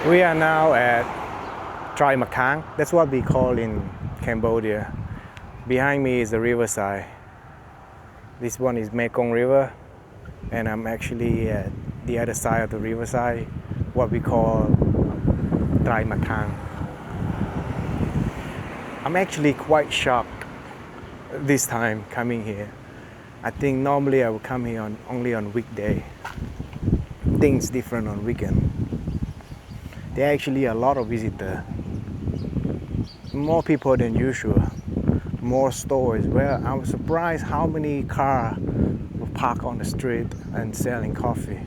We are now at Trai Makang. That's what we call in Cambodia. Behind me is the riverside. This one is Mekong River, and I'm actually at the other side of the riverside, what we call Trai Makang. I'm actually quite shocked this time coming here. I think normally I would come here only on weekday. Things different on weekend. There are actually a lot of visitors, more people than usual, more stores. Well, I was surprised how many cars were parked on the street and selling coffee.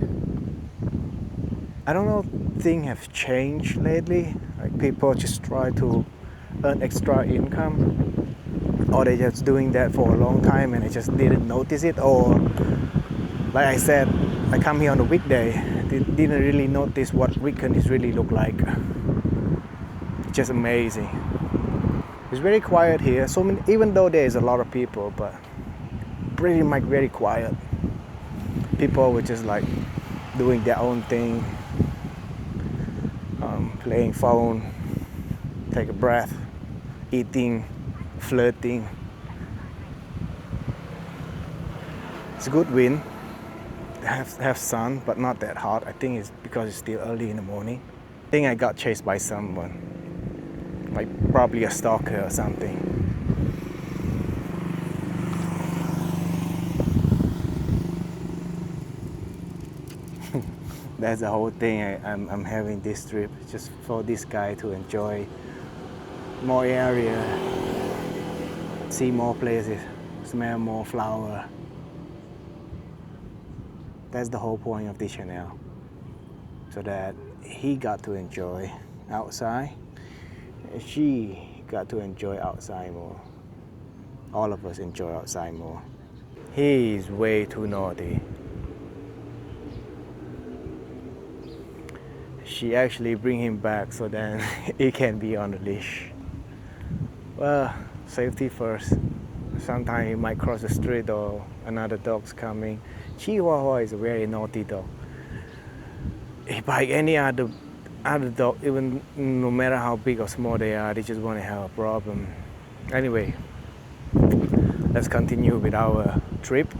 I don't know, things have changed lately. Like people just try to earn extra income, or they're just doing that for a long time and I just didn't notice it, or like I said, I come here on a weekday, didn't really notice what weekend is really look like. It's just amazing. It's very quiet here, so even though there is a lot of people, but pretty much very quiet. People were just like doing their own thing, playing phone, take a breath, eating, flirting. It's a good wind. Have sun, but not that hot. I think it's because it's still early in the morning. I think I got chased by someone, like probably a stalker or something. That's the whole thing. I'm having this trip just for this guy to enjoy more area, see more places, smell more flower. That's the whole point of this channel, so that he got to enjoy outside, and she got to enjoy outside more. All of us enjoy outside more. He is way too naughty. She actually bring him back so then he can be on the leash. Well, safety first. Sometimes he might cross the street or another dog's coming. Chihuahua is a very naughty dog. If by any other dog, even no matter how big or small they are, they just want to have a problem. Anyway, let's continue with our trip.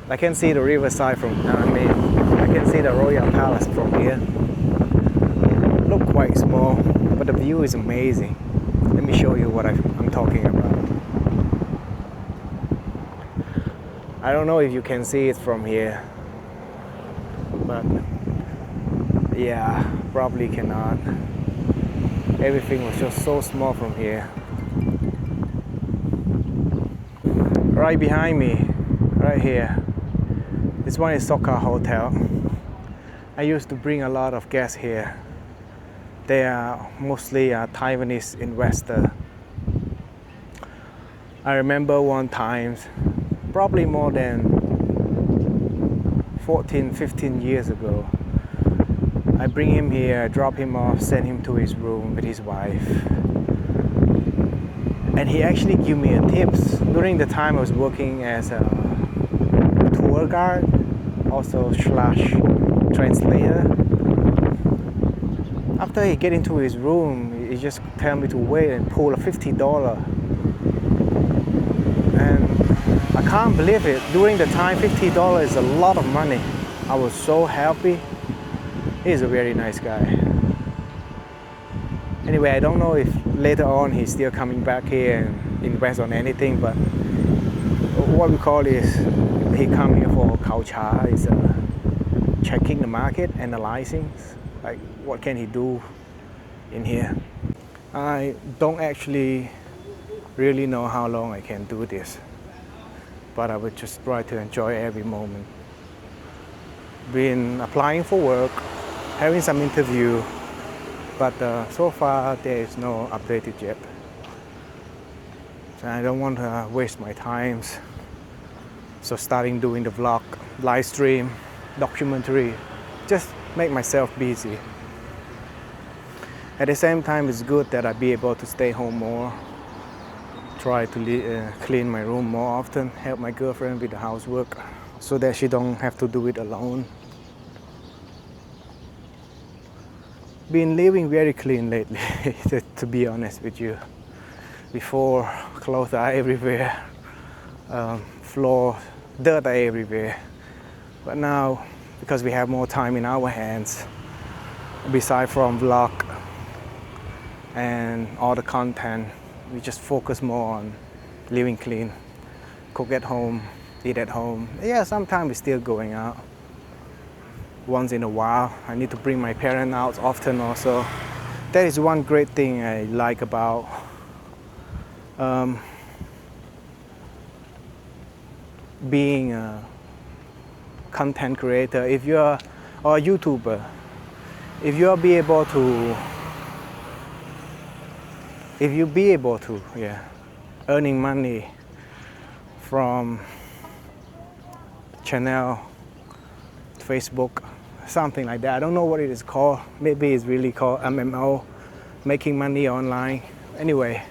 I can see the riverside from, I can see the Royal Palace from here. Look quite small, but the view is amazing. Let me show you what I'm talking about. I don't know if you can see it from here, but yeah, probably cannot. Everything was just so small from here. Right behind me, right here, this one is Soka Hotel. I used to bring a lot of guests here. They are mostly Taiwanese investors. I remember one time, probably more than 14, 15 years ago, I bring him here, drop him off, send him to his room with his wife. And he actually gave me a tips. During the time I was working as a tour guide, also / translator. After he get into his room, he just tell me to wait and pull a $50. And I can't believe it. During the time, $50 is a lot of money. I was so happy. He's a very nice guy. Anyway, I don't know if later on he's still coming back here and invest on anything, but what we call is he come here for culture, is checking the market, analyzing, like what can he do in here. I don't actually really know how long I can do this, but I would just try to enjoy every moment. Been applying for work, having some interview, but so far there is no updated yet. So I don't want to waste my time. So starting doing the vlog, live stream, documentary, just make myself busy. At the same time, it's good that I be able to stay home more, try to clean my room more often, help my girlfriend with the housework so that she don't have to do it alone. been living very clean lately, to be honest with you. Before, clothes are everywhere, floor, dirt are everywhere. But now, because we have more time in our hands, beside from vlog and all the content, we just focus more on living clean, cook at home, eat at home. Yeah, sometimes we're still going out. Once in a while, I need to bring my parents out often also. That is one great thing I like about being a content creator. If you're or a YouTuber, if you be able to, earning money from channel, Facebook, something like that. I don't know what it is called. Maybe it's really called MMO, making money online. Anyway,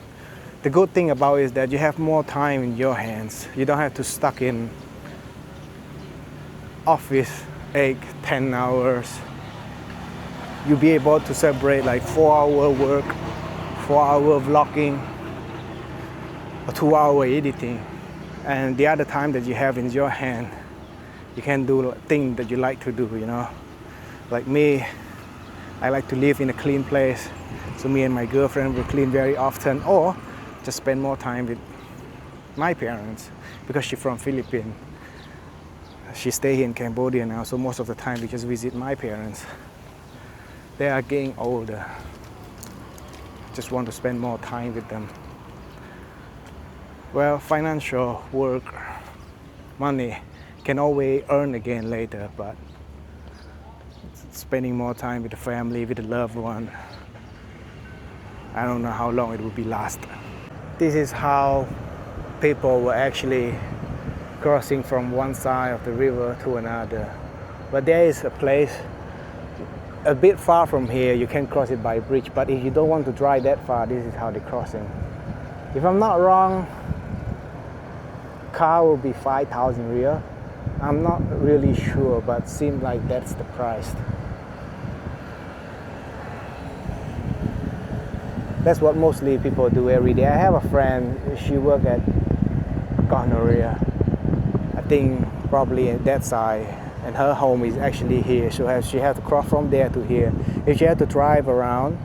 the good thing about it is that you have more time in your hands. You don't have to stuck in office 8-10 hours. You'll be able to separate like 4-hour work, 4-hour vlogging, or 2-hour editing. And the other time that you have in your hand, you can do things that you like to do, you know. Like me, I like to live in a clean place. So me and my girlfriend will clean very often, or just spend more time with my parents because she's from Philippines. She stays here in Cambodia now, so most of the time we just visit my parents. They are getting older. Just want to spend more time with them. Well, financial work, money can always earn again later, but spending more time with the family, with the loved one, I don't know how long it will be last. This is how people were actually crossing from one side of the river to another. But there is a place a bit far from here, you can cross it by bridge, but if you don't want to drive that far, this is how they're crossing. If I'm not wrong, car will be 5,000 Riel. I'm not really sure, but seems like that's the price. That's what mostly people do every day. I have a friend, she works at Gonorrhea. I think probably at that side, and her home is actually here. So she has to cross from there to here. If she had to drive around,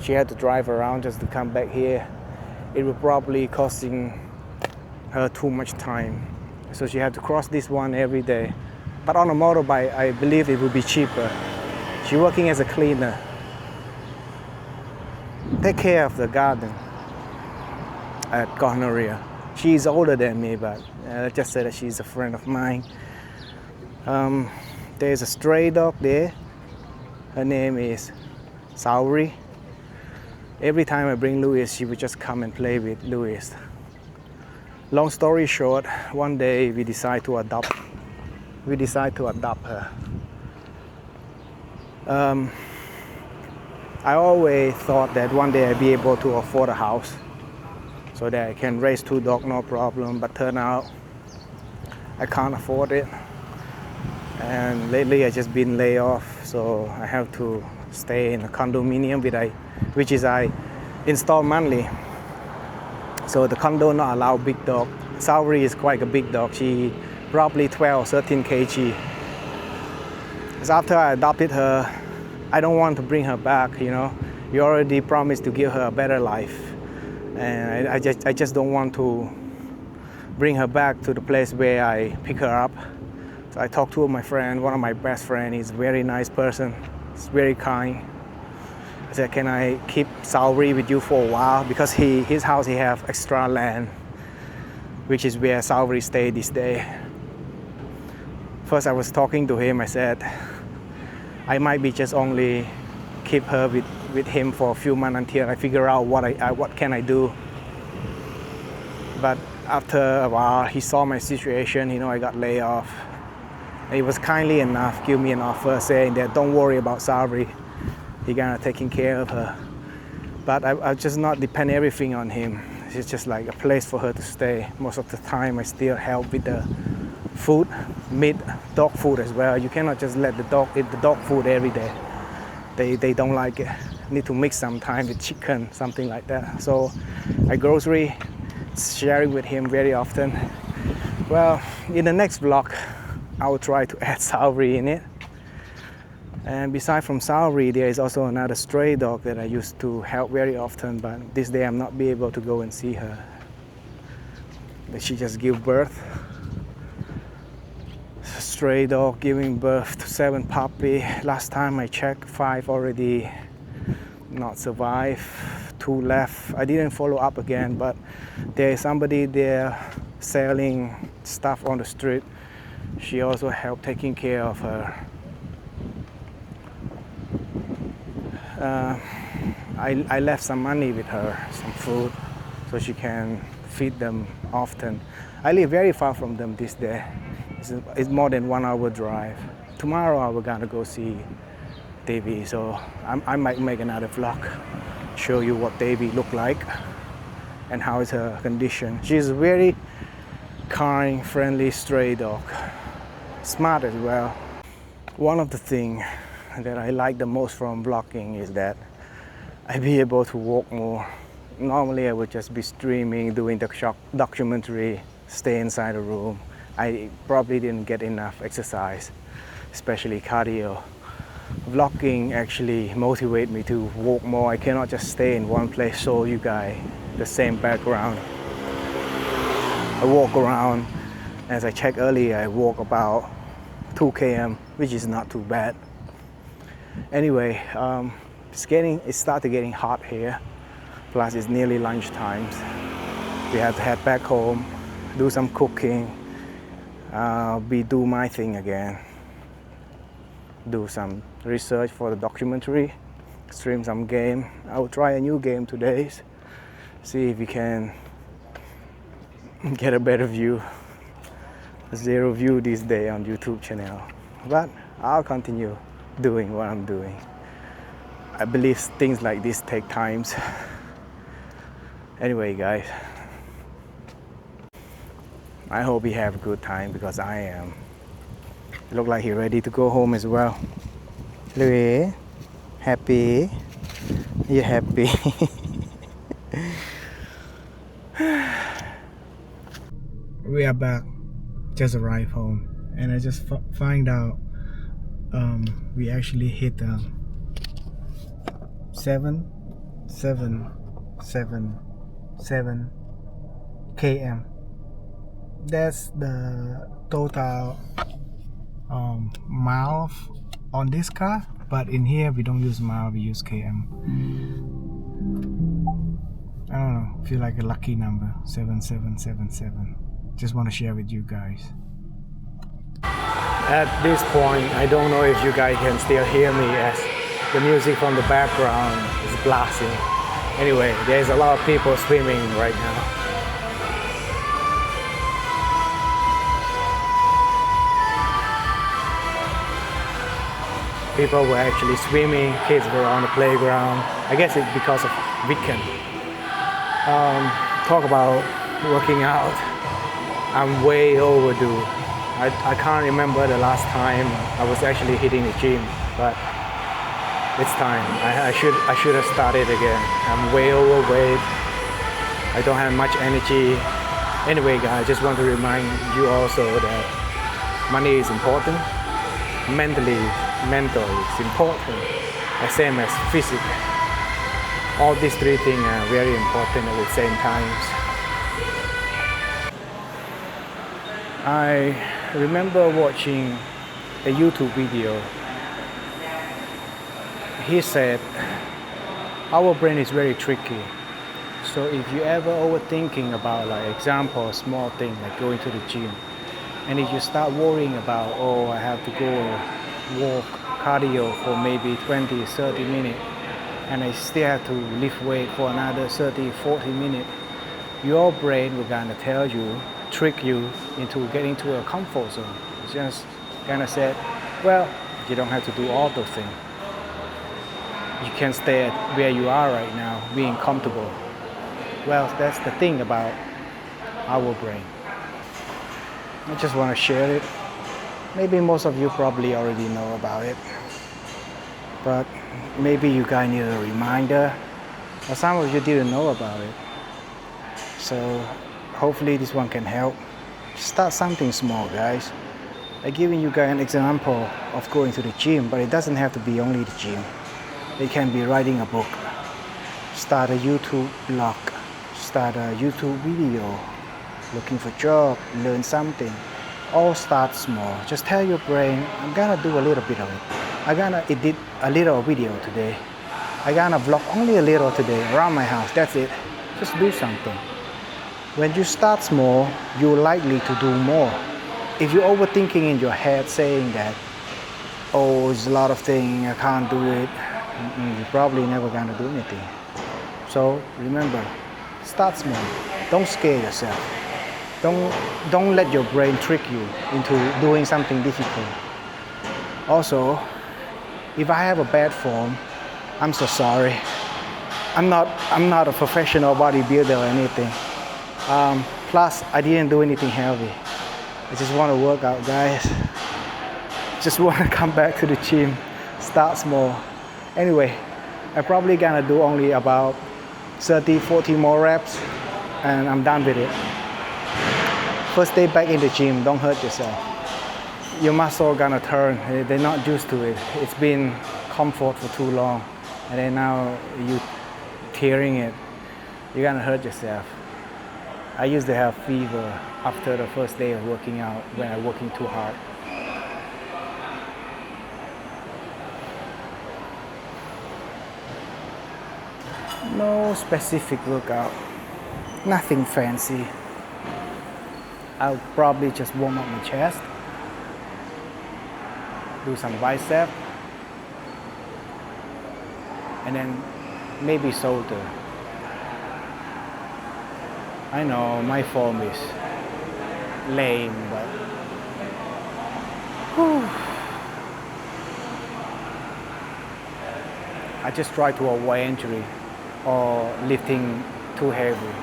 just to come back here, it would probably costing her too much time. So she had to cross this one every day. But on a motorbike, I believe it would be cheaper. She's working as a cleaner. Take care of the garden at Gonorrhea. She's older than me, but let's just say that she's a friend of mine. There's a stray dog there. Her name is Sauri. Every time I bring Louis, she would just come and play with Louis. Long story short, one day we decide to adopt her. I always thought that one day I'd be able to afford a house so that I can raise 2 dogs, no problem, but turn out I can't afford it. And lately I just been laid off, so I have to stay in a condominium which I install monthly. So the condo not allow big dog. Sauri is quite a big dog. She probably 12, 13 kg. So after I adopted her, I don't want to bring her back, you know. You already promised to give her a better life. And I just don't want to bring her back to the place where I pick her up. So I talked to my friend, one of my best friends. He's a very nice person. He's very kind. I said, can I keep Sauri with you for a while? Because his house, he have extra land, which is where Sauri stay this day. First I was talking to him, I said, I might be just only keep her with him for a few months until I figure out what can I do. But after a while, he saw my situation, you know, I got laid off. He was kindly enough, give me an offer saying that don't worry about Sauri, he's gonna taking care of her. But I just not depend everything on him. It's just like a place for her to stay. Most of the time I still help with the food, meat, dog food as well. You cannot just let the dog eat the dog food every day. They don't like it. Need to mix sometime with chicken, something like that. So I grocery sharing with him very often. Well, in the next vlog, I will try to add Saori in it. And beside from Saori, there is also another stray dog that I used to help very often, but this day I'm not be able to go and see her. But she just gave birth. Stray dog giving birth to 7 puppy. Last time I checked, 5 already not survive, 2 left. I didn't follow up again, but there is somebody there selling stuff on the street. She also helped taking care of her. I left some money with her, some food, so she can feed them often. I live very far from them this day. It's more than 1 hour drive. Tomorrow I will gonna go see Davy, so I might make another vlog, show you what Davy look like and how is her condition. She's a very kind, friendly stray dog, smart as well. One of the things that I like the most from vlogging is that I be able to walk more. Normally I would just be streaming, doing the documentary, stay inside the room. I probably didn't get enough exercise, especially cardio. Vlogging actually motivates me to walk more. I cannot just stay in one place, show you guys the same background. I walk around. As I checked earlier, I walk about 2 km, which is not too bad. Anyway, it's started getting hot here. Plus it's nearly lunchtime. We have to head back home, do some cooking, do my thing again. Do some research for the documentary, stream some game. I will try a new game today, see if we can get a better view. 0 view this day on YouTube channel, but I'll continue doing what I'm doing. I believe things like this take times. Anyway guys, I hope you have a good time because I am. Look like he's ready to go home as well. Louis, happy? You happy? We are back. Just arrived home, and I just find out we actually hit 7 km. That's the total miles on this car, but in here we don't use mile, we use km. I don't know, feel like a lucky number, 7777. Just want to share with you guys. At this point, I don't know if you guys can still hear me as the music from the background is blasting. Anyway, there's a lot of people swimming right now. People were actually swimming, kids were on the playground. I guess it's because of weekend. Talk about working out. I'm way overdue. I can't remember the last time I was actually hitting the gym, but it's time. I should have started again. I'm way overweight. I don't have much energy. Anyway guys, I just want to remind you also that money is important. Mental is important. Same as physical. All these 3 things are very important at the same time. I remember watching a YouTube video. He said, our brain is very tricky. So if you ever overthinking about, like example, a small thing like going to the gym, and if you start worrying about, oh, I have to go walk cardio for maybe 20-30 minutes, and I still have to lift weight for another 30-40 minutes, your brain will gonna tell you, trick you into getting to a comfort zone. It's just gonna say, well, you don't have to do all those things. You can stay at where you are right now, being comfortable. Well, that's the thing about our brain. I just want to share it. Maybe most of you probably already know about it, but maybe you guys need a reminder, or some of you didn't know about it. So hopefully this one can help. Start something small, guys. I'm giving you guys an example of going to the gym, but it doesn't have to be only the gym. It can be writing a book, start a YouTube blog, start a YouTube video, looking for a job, learn something. All start small. Just tell your brain, I'm gonna do a little bit of it. I'm gonna edit a little video today. I'm gonna vlog only a little today around my house. That's it. Just do something. When you start small, you're likely to do more. If you're overthinking in your head saying that, oh, it's a lot of things, I can't do it, you're probably never gonna do anything. So remember, start small. Don't scare yourself. Don't let your brain trick you into doing something difficult. Also, if I have a bad form, I'm so sorry. I'm not a professional bodybuilder or anything. Plus, I didn't do anything heavy. I just want to work out, guys. Just want to come back to the gym, start small. Anyway, I'm probably gonna do only about 30, 40 more reps, and I'm done with it. First day back in the gym, don't hurt yourself. Your muscle gonna turn, they're not used to it. It's been comfort for too long, and then now you tearing it, you're gonna hurt yourself. I used to have fever after the first day of working out when I'm working too hard. No specific workout, nothing fancy. I'll probably just warm up my chest, do some bicep, and then maybe shoulder. I know my form is lame, but I just try to avoid injury or lifting too heavy.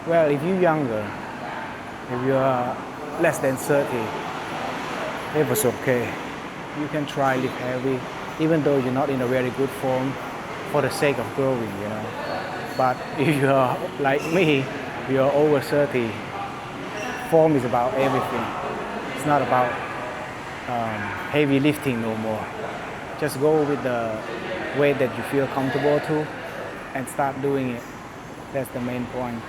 Well, if you're younger, if you are less than 30, it was okay. You can try lift heavy, even though you're not in a very good form, for the sake of growing, you know. But if you are like me, you are over 30, form is about everything. It's not about heavy lifting no more. Just go with the weight that you feel comfortable to and start doing it. That's the main point.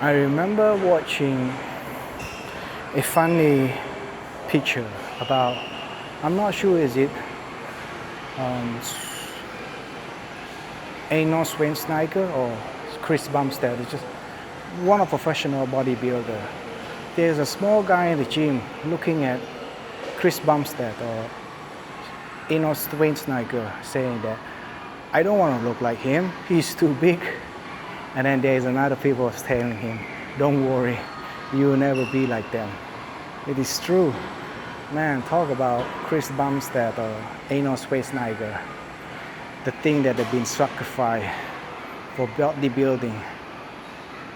I remember watching a funny picture about, I'm not sure is it Arnold Schwarzenegger or Chris Bumstead. It's just one of professional bodybuilder. There's a small guy in the gym looking at Chris Bumstead or Arnold Schwarzenegger saying that, I don't want to look like him, he's too big. And then there's another people telling him, don't worry, you will never be like them. It is true. Man, talk about Chris Bumstead or Arnold Schwarzenegger. The thing that they've been sacrificed for bodybuilding,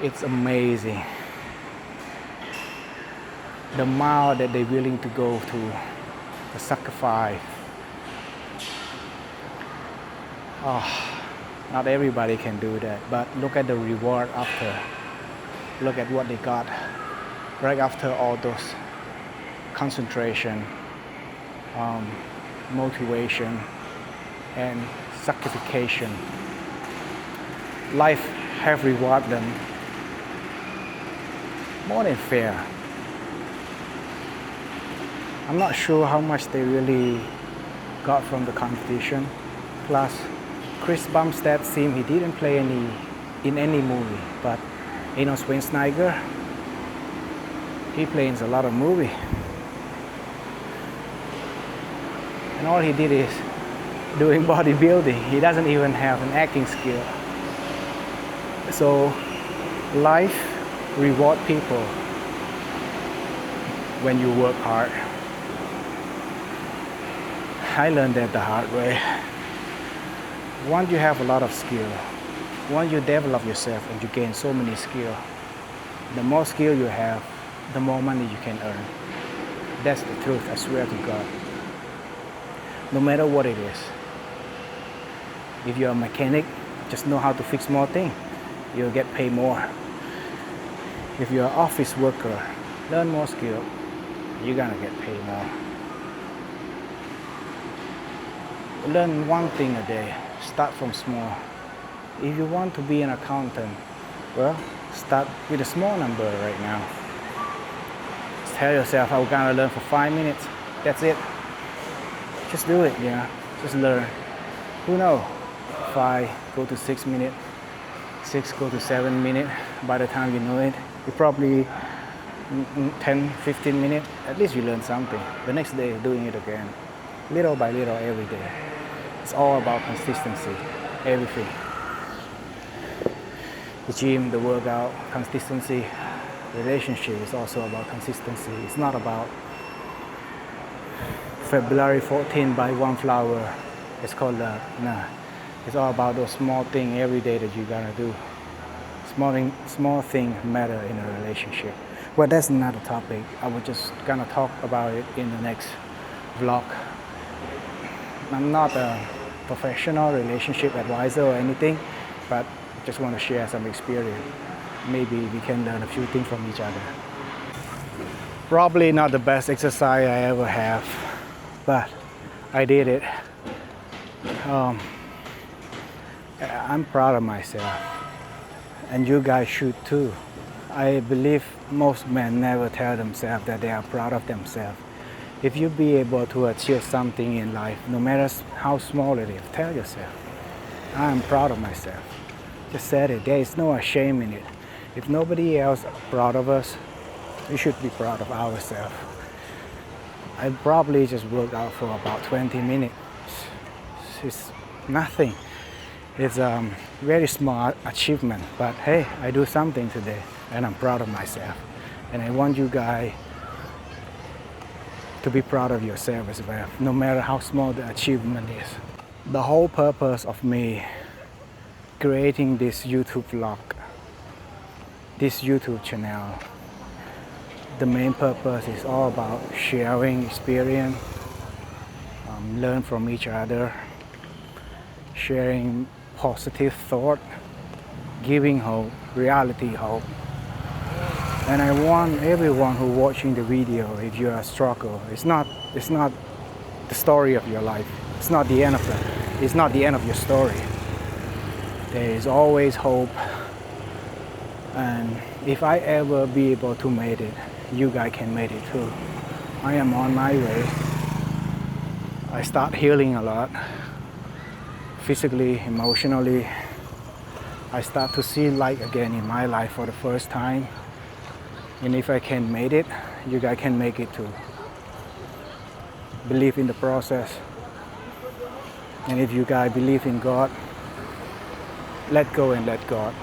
it's amazing. The mile that they're willing to go to, the sacrifice. Oh. Not everybody can do that, but look at the reward after. Look at what they got right after all those concentration, motivation, and sacrification. Life have rewarded them more than fair. I'm not sure how much they really got from the competition. Plus, Chris Bumstead seemed he didn't play in any movie, but Arnold Schwarzenegger, he plays a lot of movies. And all he did is doing bodybuilding. He doesn't even have an acting skill. So Life reward people when you work hard. I learned that the hard way. Once you have a lot of skill, once you develop yourself and you gain so many skills, the more skill you have, the more money you can earn. That's the truth, I swear to God. No matter what it is. If you're a mechanic, just know how to fix more things. You'll get paid more. If you're an office worker, learn more skill, you're gonna get paid more. Learn one thing a day. Start from small. If you want to be an accountant, well, start with a small number right now. Just tell yourself, I'm gonna learn for 5 minutes. That's it. Just do it, Just learn. Who knows? 5 go to 6 minutes. 6 go to 7 minutes. By the time you know it, you probably 10, 15 minutes. At least you learn something. The next day, doing it again. Little by little, every day. It's all about consistency. Everything. The gym, the workout, consistency. Relationship is also about consistency. It's not about February 14 buy one flower. It's called love. Nah. It's all about those small things every day that you gotta do. Small things matter in a relationship. Well, that's another topic. I was just gonna talk about it in the next vlog. I'm not a professional relationship advisor or anything, but just want to share some experience. Maybe we can learn a few things from each other. Probably not the best exercise I ever have, but I did it. I'm proud of myself, and you guys should too. I believe most men never tell themselves that they are proud of themselves. If you be able to achieve something in life, no matter how small it is, tell yourself, I am proud of myself. Just said it. There is no shame in it. If nobody else is proud of us, we should be proud of ourselves. I probably just worked out for about 20 minutes. It's nothing. It's a very small achievement, but hey, I do something today, and I'm proud of myself. And I want you guys to be proud of yourself as well, no matter how small the achievement is. The whole purpose of me creating this YouTube vlog, this YouTube channel, the main purpose is all about sharing experience, learn from each other, sharing positive thought, giving hope, reality hope. And I want everyone who watching the video, if you are struggle, it's not the story of your life. It's not the end of it. It's not the end of your story. There is always hope. And if I ever be able to make it, you guys can make it too. I am on my way. I start healing a lot. Physically, emotionally. I start to see light again in my life for the first time. And if I can make it, you guys can make it too. Believe in the process. And if you guys believe in God, let go and let God.